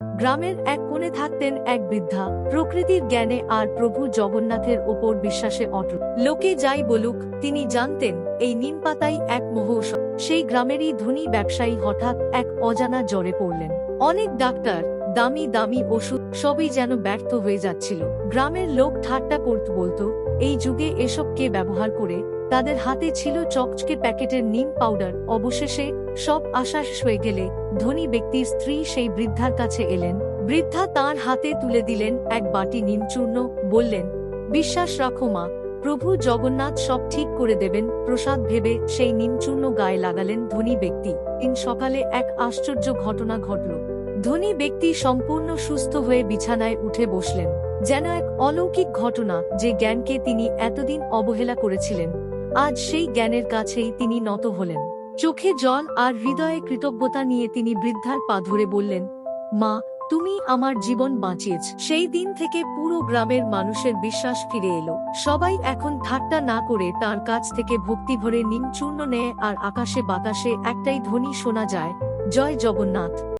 গ্রামের এক কোণে থাকতেন এক বৃদ্ধা, প্রকৃতির জ্ঞানে আর প্রভু জগন্নাথের ওপর বিশ্বাসে অটল। লোকে যাই বলুক, তিনি জানতেন এই নিম পাতাই এক মহৌষধ। সেই গ্রামেরই ধনী ব্যবসায়ী হঠাৎ এক অজানা জ্বরে পড়লেন। অনেক ডাক্তার, দামি দামি ওষুধ, সবই যেন ব্যর্থ হয়ে যাচ্ছিল। গ্রামের লোক ঠাট্টা করতে বলতো, এই যুগে এসব কে ব্যবহার করে? তাদের হাতে ছিল চকচকে প্যাকেটের নিম পাউডার। অবশেষে সব আশা শেষ হয়ে গেলে ধনী ব্যক্তির স্ত্রী সেই বৃদ্ধার কাছে এলেন। বৃদ্ধা তাঁর হাতে তুলে দিলেন এক বাটি নিমচূর্ণ, বললেন, বিশ্বাস রাখো মা, প্রভু জগন্নাথ সব ঠিক করে দেবেন। প্রসাদ ভেবে সেই নিমচূর্ণ গায়ে লাগালেন ধনী ব্যক্তি। দিন সকালে এক আশ্চর্য ঘটনা ঘটল। ধনী ব্যক্তি সম্পূর্ণ সুস্থ হয়ে বিছানায় উঠে বসলেন। যেন এক অলৌকিক ঘটনা। যে জ্ঞানকে তিনি এতদিন অবহেলা করেছিলেন, আজ সেই জ্ঞানের কাছেই তিনি নত হলেন। চোখে জল আর হৃদয়ে কৃতজ্ঞতা নিয়ে তিনি বৃদ্ধার পা ধরে বললেন, মা, তুমি আমার জীবন বাঁচিয়েছ। সেই দিন থেকে পুরো গ্রামের মানুষের বিশ্বাস ফিরে এলো। সবাই এখন ঠাট্টা না করে তার কাছ থেকে ভক্তি ভরে নিমচূর্ণ নেয়, আর আকাশে বাতাসে একটাই ধ্বনি শোনা যায়, জয় জগন্নাথ।